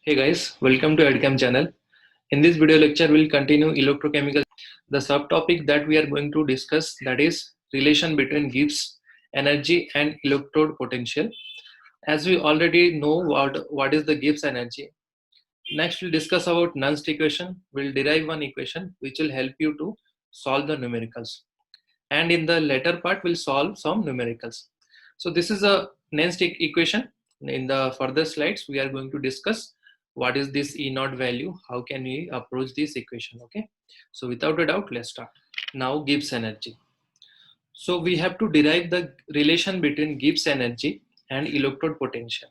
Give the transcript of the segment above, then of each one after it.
Hey guys, welcome to EDUKEM channel. In this video lecture, we'll continue electrochemical. The subtopic that we are going to discuss, that is relation between Gibbs energy and electrode potential. As we already know what is the Gibbs energy. Next, we'll discuss about Nernst equation. We'll derive one equation which will help you to solve the numericals. And in the later part, we'll solve some numericals. So this is a Nernst equation. In the further slides, we are going to discuss what is this E naught value, how can we approach this equation. Okay, so without a doubt, let's start. Now Gibbs energy. So we have to derive the relation between Gibbs energy and electrode potential.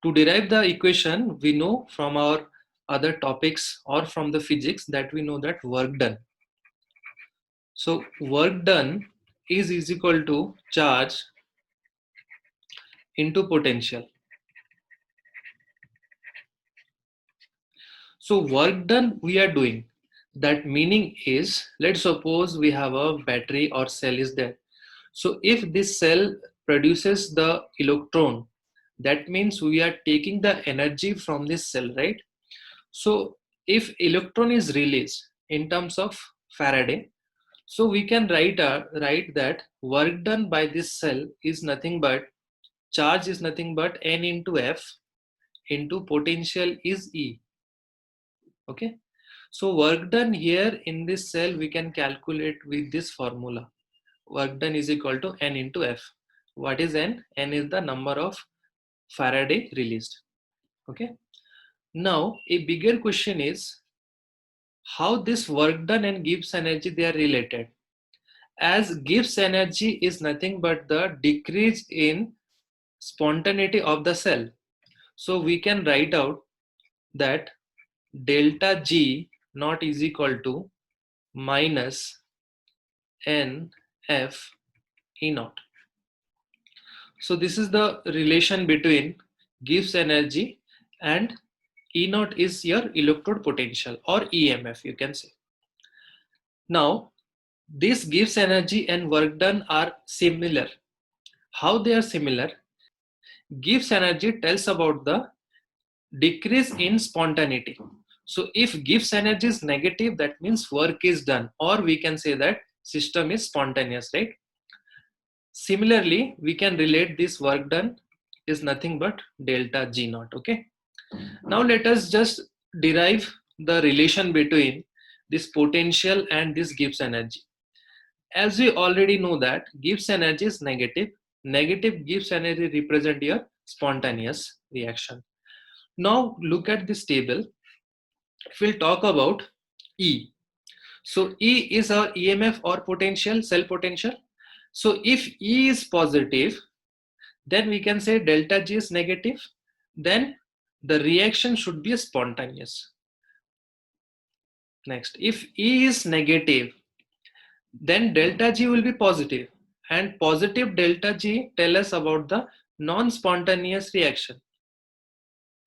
To derive the equation, we know from our other topics or from the physics that we know that work done. So work done is equal to charge into potential. So work done we are doing. That meaning is, let's suppose we have a battery or cell is there. So if this cell produces the electron, that means we are taking the energy from this cell, right? So if electron is released in terms of Faraday, so we can write that work done by this cell is nothing but charge is nothing but N into F into potential is E. Okay, so work done here in this cell we can calculate with this formula. Work done is equal to N into F. What is N? N is the number of Faraday released. Okay, now a bigger question is how this work done and Gibbs energy they are related. As Gibbs energy is nothing but the decrease in spontaneity of the cell, so we can write out that delta G naught is equal to minus NF E naught. So this is the relation between Gibbs energy and E naught is your electrode potential or EMF you can say. Now this Gibbs energy and work done are similar. How they are similar? Gibbs energy tells about the decrease in spontaneity. So if Gibbs energy is negative, that means work is done, or we can say that system is spontaneous, right? Similarly, we can relate this work done is nothing but delta G naught. Okay. Now let us just derive the relation between this potential and this Gibbs energy. As we already know that Gibbs energy is negative. Negative Gibbs energy represent your spontaneous reaction. Now look at this table. If we'll talk about E. So E is our EMF or potential, cell potential. So if E is positive, then we can say delta G is negative. Then the reaction should be spontaneous. Next, if E is negative, then delta G will be positive. And positive delta G tell us about the non-spontaneous reaction.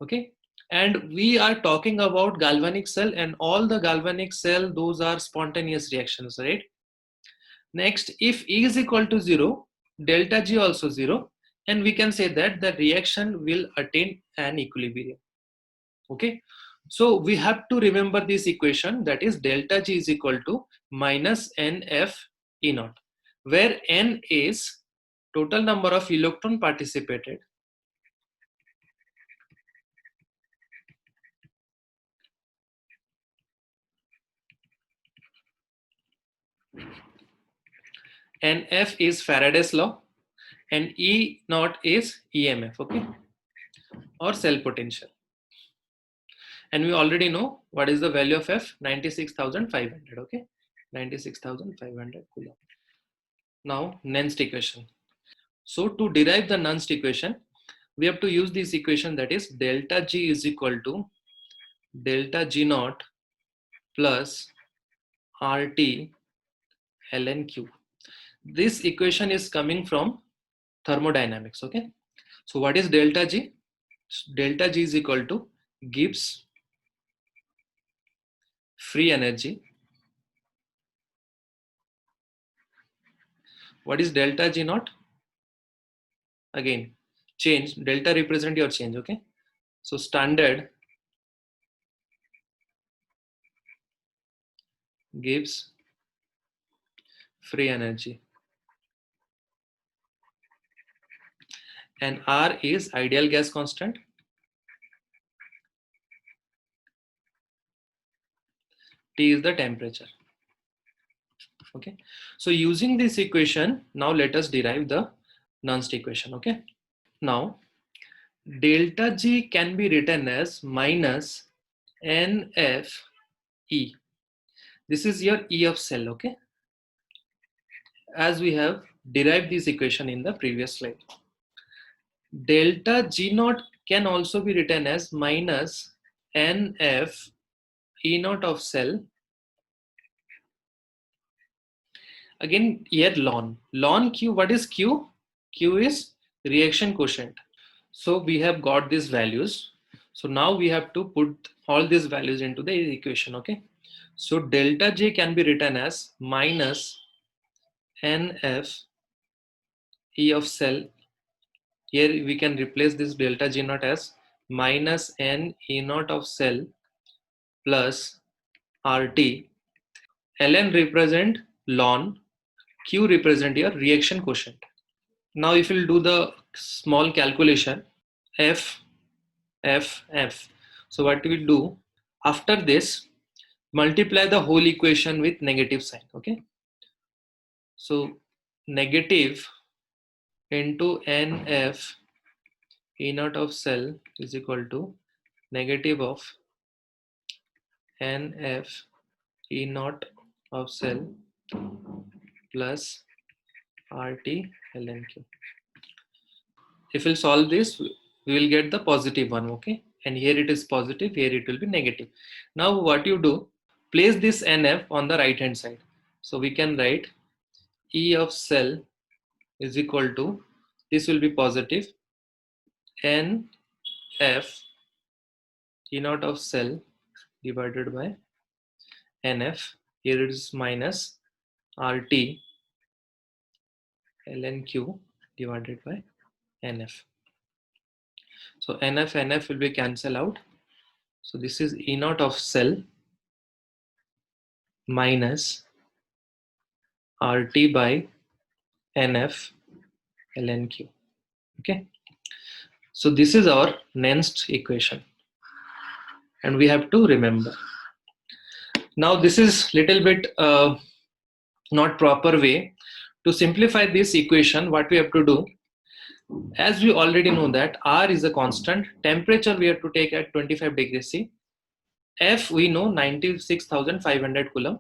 Okay. And we are talking about galvanic cell, and all the galvanic cell, those are spontaneous reactions, right? Next, if E is equal to 0, delta G also 0, and we can say that the reaction will attain an equilibrium. Okay, so we have to remember this equation, that is delta G is equal to minus NF E naught, where N is total number of electron participated. NF is Faraday's law and E naught is EMF, okay, or cell potential. And we already know what is the value of F, 96,500, okay, 96,500 coulomb. Now Nernst equation. So to derive the Nernst equation, we have to use this equation, that is delta G is equal to delta G naught plus RT ln Q. This equation is coming from thermodynamics, okay. So what is delta G? Delta G is equal to Gibbs free energy. What is delta G naught? Again, change, delta represent your change, okay. So standard Gibbs free energy, and R is ideal gas constant, T is the temperature. Okay, so using this equation, now let us derive the Nernst equation. Okay, now delta G can be written as minus NFE. This is your E of cell. Okay, as we have derived this equation in the previous slide. Delta G naught can also be written as minus NF E naught of cell. Again here ln Q. What is Q? Q is reaction quotient. So we have got these values. So now we have to put all these values into the equation. Okay, so delta J can be written as minus NF E of cell. Here we can replace this delta G naught as minus N E naught of cell plus RT. Ln represent ln, Q represent your reaction quotient. Now if you'll do the small calculation, F. So what we do after this, multiply the whole equation with negative sign. Okay, so negative into NF E naught of cell is equal to negative of NF E naught of cell plus RT ln Q. If we'll solve this, we will get the positive one. Okay, and here it is positive, here it will be negative. Now what you do, place this NF on the right hand side. So we can write E of cell is equal to, this will be positive, NF E naught of cell divided by NF. Here it is minus RT ln Q divided by NF. So NF will be cancelled out. So this is E naught of cell minus RT by NF ln Q. Okay, so this is our Nernst equation, and we have to remember. Now this is little bit not proper way to simplify this equation. What we have to do, as we already know that R is a constant, temperature we have to take at 25 degrees C, F we know 96,500 coulomb.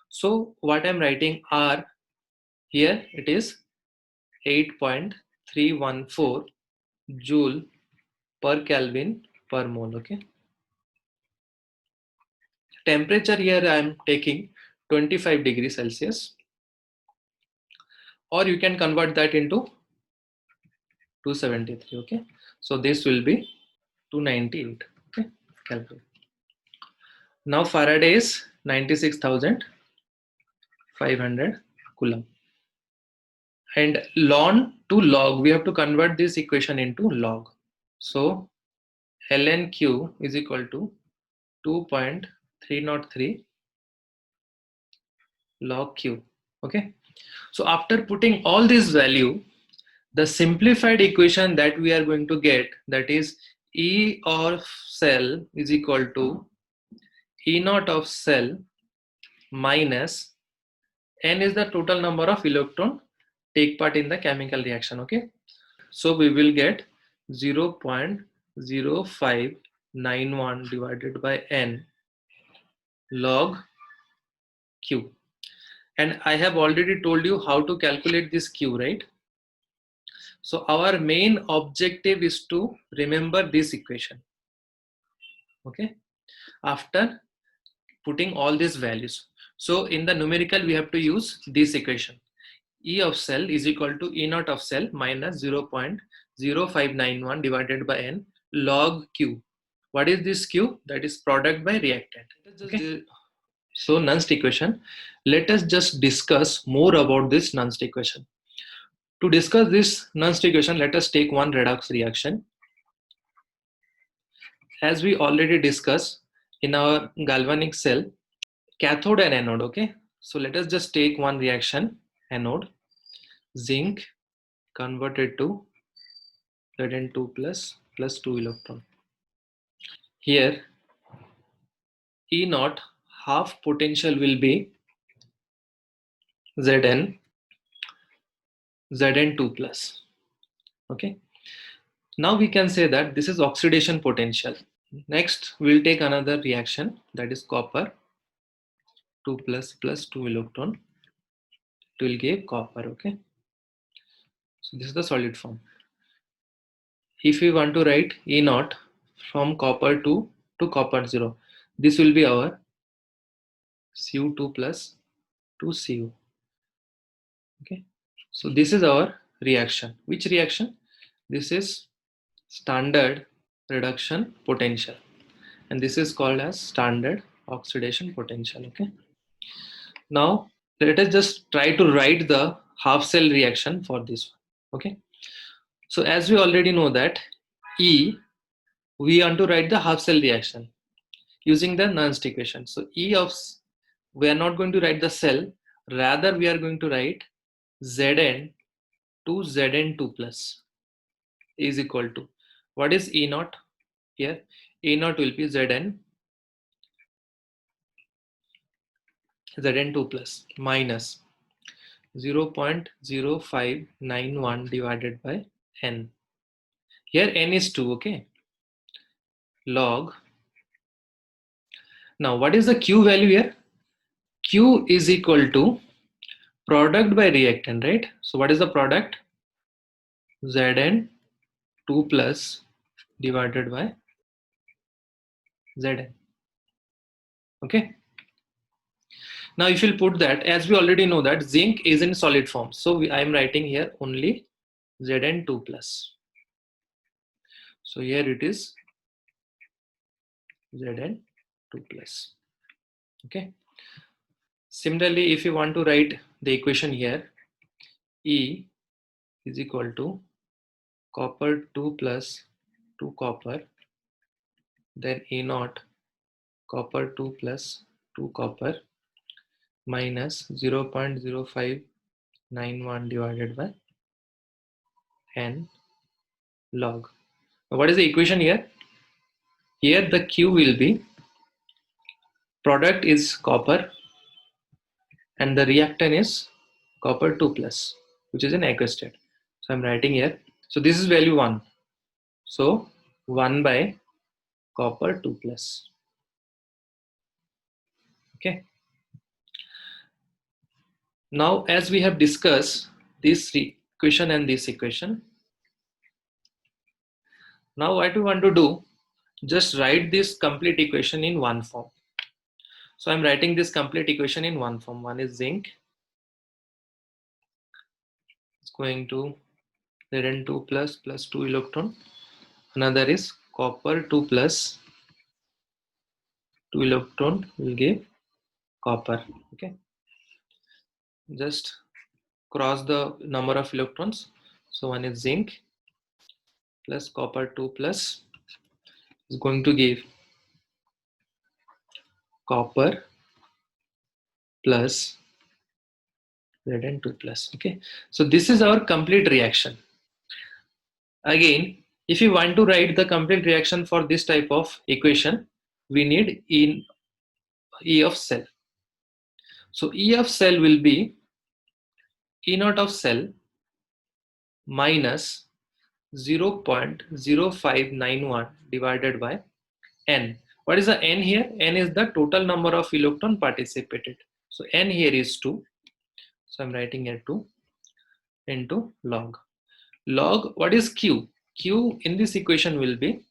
So what I'm writing, R here it is 8.314 joule per Kelvin per mole. Okay, temperature here I am taking 25 degrees Celsius, or you can convert that into 273. Okay, so this will be 298. Okay, Kelvin. Now Faraday is 96,500 coulomb, and ln to log we have to convert this equation into log. So ln Q is equal to 2.303 log Q. Okay, so after putting all this value, the simplified equation that we are going to get, that is E of cell is equal to E naught of cell minus N is the total number of electron take part in the chemical reaction. Okay, so we will get 0.0591 divided by N log Q. And I have already told you how to calculate this Q, right? So our main objective is to remember this equation. Okay, after putting all these values. So in the numerical we have to use this equation. E of cell is equal to E naught of cell minus 0.0591 divided by N log Q. What is this Q? That is product by reactant. Okay. So Nernst equation. Let us just discuss more about this Nernst equation. To discuss this Nernst equation, let us take one redox reaction. As we already discussed in our galvanic cell, cathode and anode. Okay, so let us just take one reaction. Anode, zinc converted to Zn2 plus 2 electron. Here E naught half potential will be Zn Zn2 plus. Okay, now we can say that this is oxidation potential. Next we'll take another reaction, that is copper 2 plus 2 electron. It will give copper. Okay, so this is the solid form. If we want to write E naught from copper 2 to copper 0, this will be our Cu2 plus 2 Cu. Okay, so this is our reaction. Which reaction? This is standard reduction potential, and this is called as standard oxidation potential. Okay, now let us just try to write the half cell reaction for this one. Okay, so as we already know that E, we want to write the half cell reaction using the Nernst equation. So E of, we are not going to write the cell, rather we are going to write Zn to Zn2 plus is equal to, what is E naught here? E naught will be Zn2 plus minus 0.0591 divided by n. Here n is 2. Okay, log. Now what is the Q value here? Q is equal to product by reactant, right? So what is the product? Zn2 plus divided by Zn. Okay, now if you put that, as we already know that zinc is in solid form, so I am writing here only Zn2 plus. So here it is Zn2 plus. Okay, similarly if you want to write the equation here, E is equal to copper 2 plus 2 copper, then E naught copper 2 plus 2 copper minus 0.0591 divided by n log. What is the equation here? Here the Q will be, product is copper and the reactant is copper 2 plus, which is in aqueous state. So I'm writing here. So this is value 1. So 1 by copper 2 plus. Okay. Now as we have discussed this equation and this equation, now what we want to do, just write this complete equation in one form. So I'm writing this complete equation in one form. One is zinc, it's going to Zn2 plus 2 electron. Another is copper 2 plus 2 electron will give copper. Okay, just cross the number of electrons. So one is zinc plus copper 2 plus is going to give copper plus Zn2 plus. Okay, so this is our complete reaction. Again, if you want to write the complete reaction for this type of equation, we need E of cell. So E of cell will be E naught of cell minus 0.0591 divided by n. What is the n here? N is the total number of electron participated. So n here is 2. So I'm writing here 2 into log. Log, what is Q? Q in this equation will be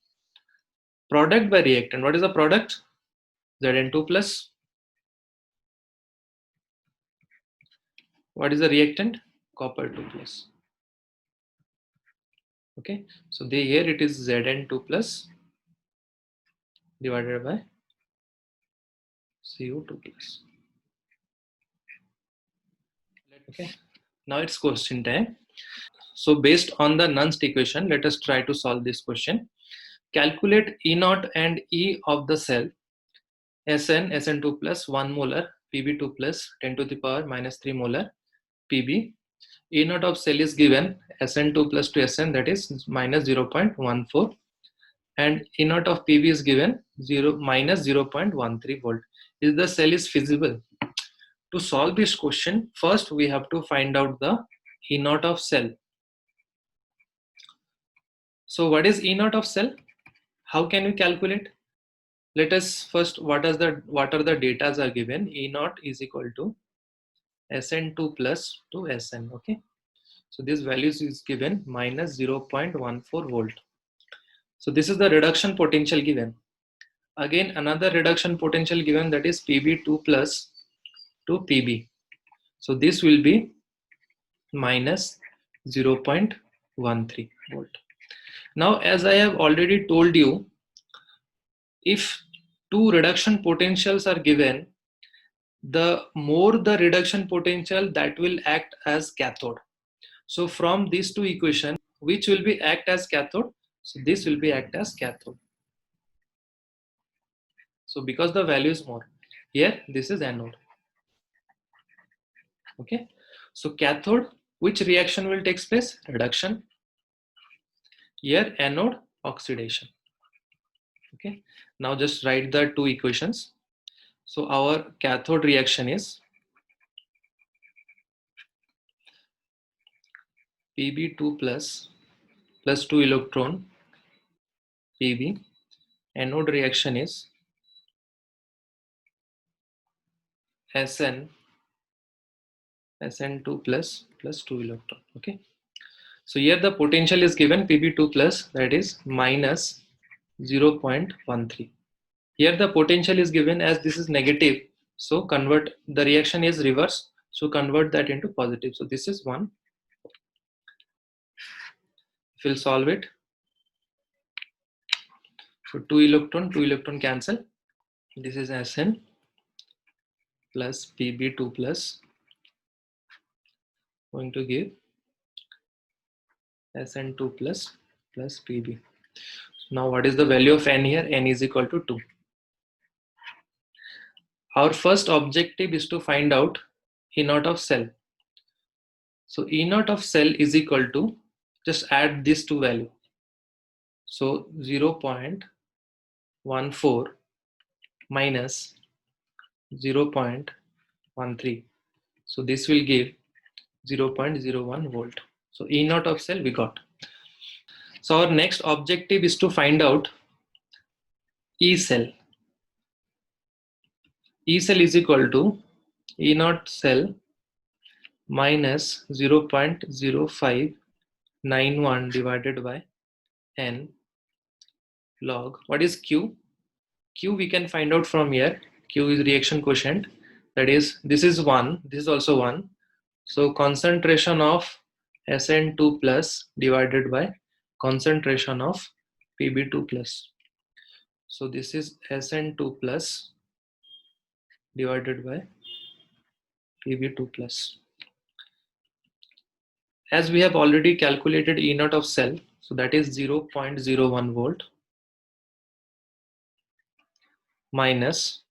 product by reactant. What is the product? Zn2 plus. What is the reactant? Copper 2 plus. Okay, so here it is Zn2 plus divided by Cu2 plus. Okay, now it's question time. So based on the Nernst equation, let us try to solve this question. Calculate E naught and E of the cell Sn2 plus 1 molar, Pb2 plus 10 to the power minus 3 molar, Pb. E naught of cell is given Sn2 plus to Sn, that is minus 0.14, and E naught of Pb is given minus 0.13 volt. Is the cell is feasible? To solve this question, first we have to find out the E naught of cell. So what is E naught of cell? How can we calculate? Let us first, what are the datas are given. E naught is equal to Sn2 plus to Sn. Okay, so this values is given minus 0.14 volt. So this is the reduction potential given. Again another reduction potential given, that is Pb2 plus to Pb. So this will be minus 0.13 volt. Now as I have already told you, if two reduction potentials are given, the more the reduction potential, that will act as cathode. So from these two equations, which will be act as cathode? So this will be act as cathode. So because the value is more, here this is anode. Okay, so cathode, which reaction will take place? Reduction. Here anode, oxidation. Okay, now just write the two equations. So our cathode reaction is Pb2 plus 2 electron Pb. Anode reaction is Sn2 plus 2 electron. Okay, so here the potential is given Pb2 plus, that is minus 0.13. Here the potential is given as this is negative, so convert, the reaction is reverse, so convert that into positive. So this is 1. If we'll solve it, so 2 electron cancel. This is Sn plus Pb2 plus, going to give Sn2 plus Pb. Now what is the value of N here? N is equal to 2. Our first objective is to find out E naught of cell. So E naught of cell is equal to, just add these two value. So 0.14 minus 0.13. So this will give 0.01 volt. So E naught of cell we got. So our next objective is to find out E cell. E cell is equal to E naught cell minus 0.0591 divided by N log. What is Q? Q we can find out from here. Q is reaction quotient. That is, this is 1, this is also 1. So concentration of Sn2 plus divided by concentration of Pb2 plus. So this is Sn2 plus divided by Pb2 plus. As we have already calculated E naught of cell, so that is 0.01 volt minus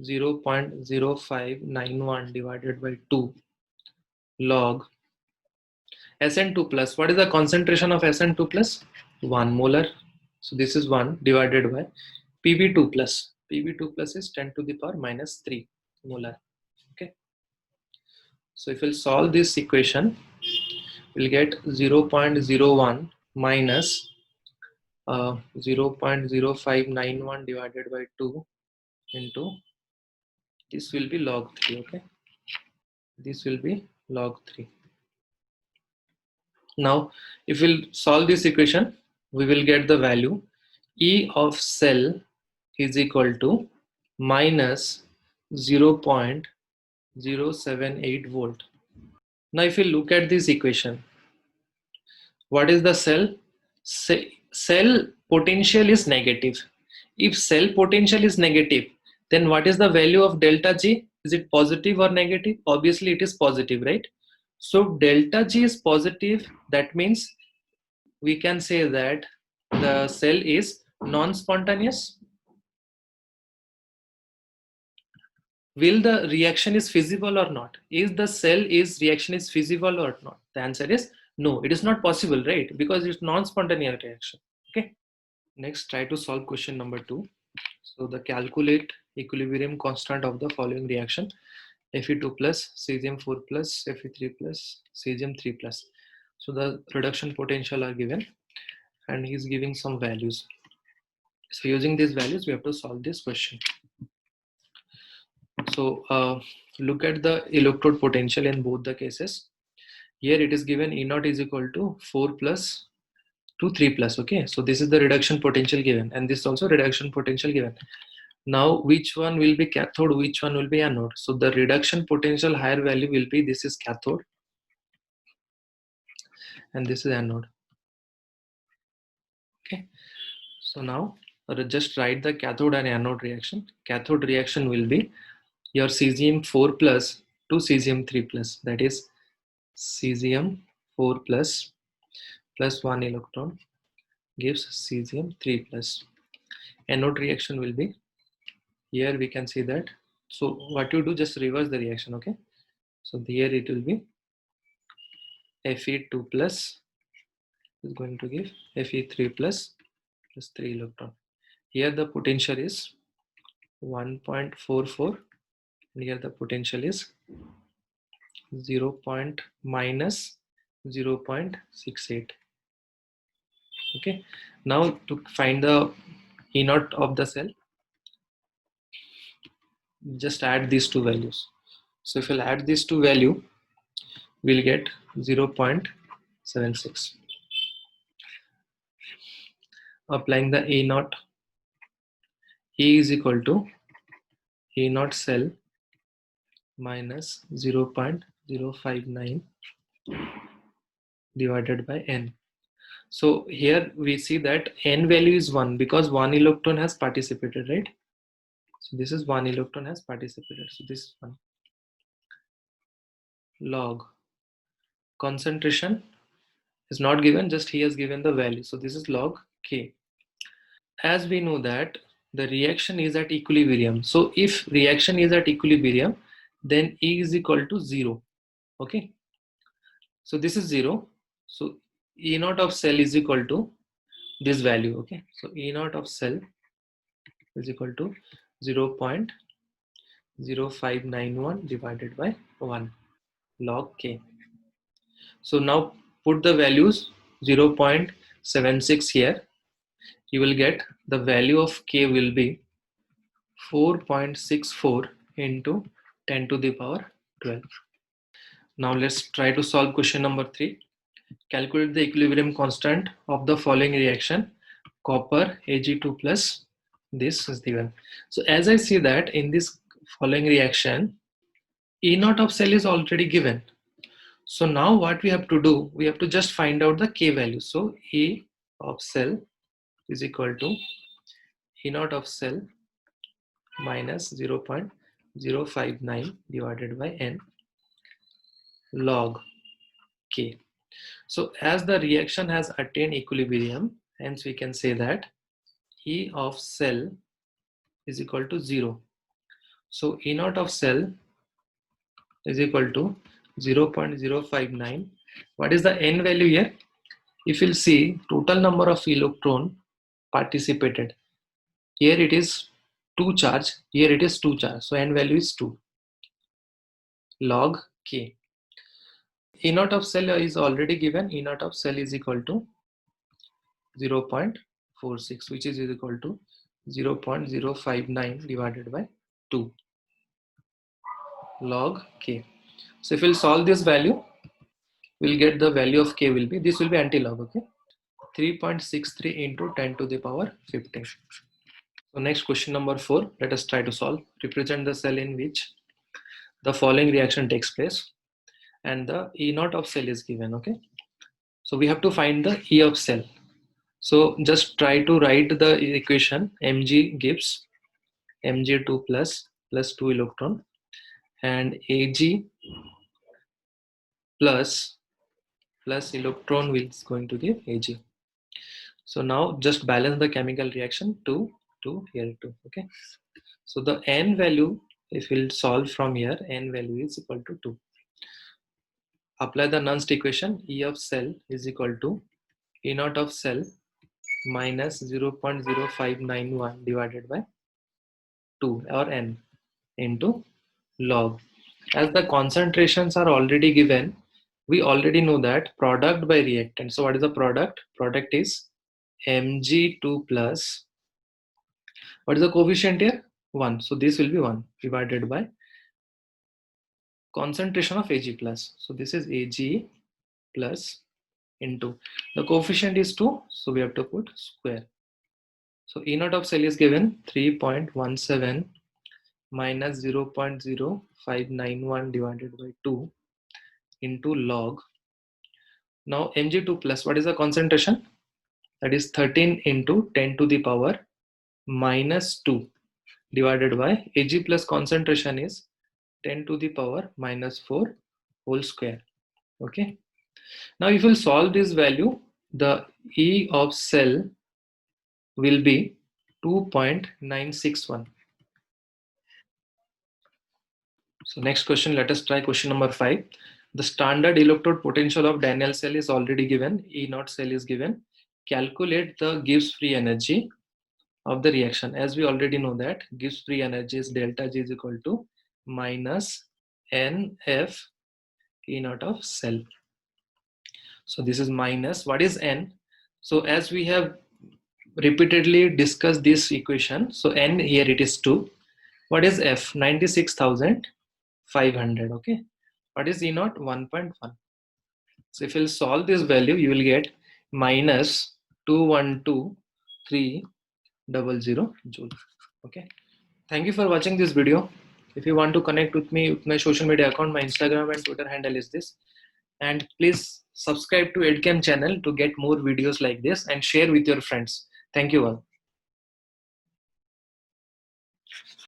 0.0591 divided by 2 log Sn2 plus. What is the concentration of Sn2 plus? 1 molar. So this is 1 divided by Pb2 plus. Pb2 plus is 10 to the power minus 3 molar. Okay. So if we'll solve this equation, we'll get 0.01 minus 0.0591 divided by 2 into, this will be log 3. Okay, this will be log 3. Now if we'll solve this equation, we will get the value E of cell is equal to minus 0.078 volt. Now if you look at this equation, what is the cell? Cell potential is negative. If cell potential is negative, then what is the value of delta G? Is it positive or negative? Obviously it is positive, right? So delta G is positive. That means we can say that the cell is non-spontaneous. will the reaction is feasible or not? Is the cell is reaction is feasible or not? The answer is no, it is not possible, right? Because it's non-spontaneous reaction. Okay. Next, try to solve question number 2. So the calculate equilibrium constant of the following reaction: Fe2 plus, cesium 4 plus, Fe3 plus, cesium 3 plus. So the reduction potential are given and he's giving some values. So using these values, we have to solve this question. So look at the electrode potential in both the cases. Here it is given E naught is equal to 4 plus to 3 plus. Okay, so this is the reduction potential given, and this is also reduction potential given. Now which one will be cathode, which one will be anode? So the reduction potential higher value will be, this is cathode and this is anode. Okay, so now just write the cathode and anode reaction. Cathode reaction will be your cesium 4 plus to cesium 3 plus, that is cesium 4 plus 1 electron gives cesium 3 plus. Anode reaction will be, here we can see that. So what you do, just reverse the reaction. Okay, so here it will be Fe2 plus is going to give Fe3 plus 3 electron. Here the potential is 1.44 and here the potential is 0. minus 0.68. Okay, now to find the E naught of the cell, just add these two values. So if you'll add these two value, we'll get 0.76. Applying the E naught, E is equal to E naught cell minus 0.059 divided by N. So here we see that N value is 1 because 1 electron has participated, right? So this is 1 electron has participated. So this is 1. Log concentration is not given, just he has given the value. So this is log K. As we know that the reaction is at equilibrium. So if reaction is at equilibrium, then E is equal to 0. Okay. So this is 0. So E naught of cell is equal to this value. Okay. So E naught of cell is equal to 0.0591 divided by 1 log K. So now put the values 0.76 here. You will get the value of K will be 4.64 into 10 to the power 12. Now let's try to solve question number 3. Calculate the equilibrium constant of the following reaction: copper Ag2 plus, this is given. So as I see that in this following reaction, E naught of cell is already given. So now what we have to do, we have to just find out the K value. So E of cell is equal to E naught of cell minus 0.059 divided by N log K. So as the reaction has attained equilibrium, hence we can say that E of cell is equal to 0. So E naught of cell is equal to 0.059. What is the N value here? If you'll see, total number of electron participated. Here it is 2 charge, here it is 2 charge. So N value is 2 log K. E naught of cell is already given. E naught of cell is equal to 0.46, which is equal to 0.059 divided by 2 log K. So if we'll solve this value, we'll get the value of K will be, this will be anti-log, okay? 3.63 into 10 to the power 15. So next question number 4, let us try to solve. Represent the cell in which the following reaction takes place and the E naught of cell is given, okay? So we have to find the E of cell. So just try to write the equation Mg Gibbs Mg2 plus 2 electron and Ag plus electron is going to give Ag. So now just balance the chemical reaction 2 here 2. Okay. So the N value If we'll solve from here, n value is equal to 2. Apply the Nernst equation. E of cell is equal to E naught of cell minus 0.0591 divided by 2 or n into log. As the concentrations are already given, we already know that product by reactant. So what is the product? Product is Mg2 plus, what is the coefficient here? 1. So this will be 1 divided by concentration of Ag plus. So this is Ag plus into, the coefficient is 2, so we have to put square. So E naught of cell is given 3.17 minus 0.0591 divided by 2 into log. Now Mg2 plus, what is the concentration? That is 13 into 10 to the power minus 2 divided by Ag plus concentration is 10 to the power minus 4 whole square. Okay. Now if we solve this value, the E of cell will be 2.961. So next question, let us try question number 5. The standard electrode potential of Daniell cell is already given. E naught cell is given. Calculate the Gibbs free energy of the reaction. As we already know that Gibbs free energy is delta G is equal to minus NF E naught of cell. So this is minus, what is N? So as we have repeatedly discussed this equation, so N here it is 2. What is F? 96,500. Okay. What is E naught? 1.1. So if you'll solve this value, you will get minus 212,300 joule. Okay. Thank you for watching this video. If you want to connect with me with my social media account, my Instagram and Twitter handle is this. And please subscribe to EDUKEM channel to get more videos like this and share with your friends. Thank you all.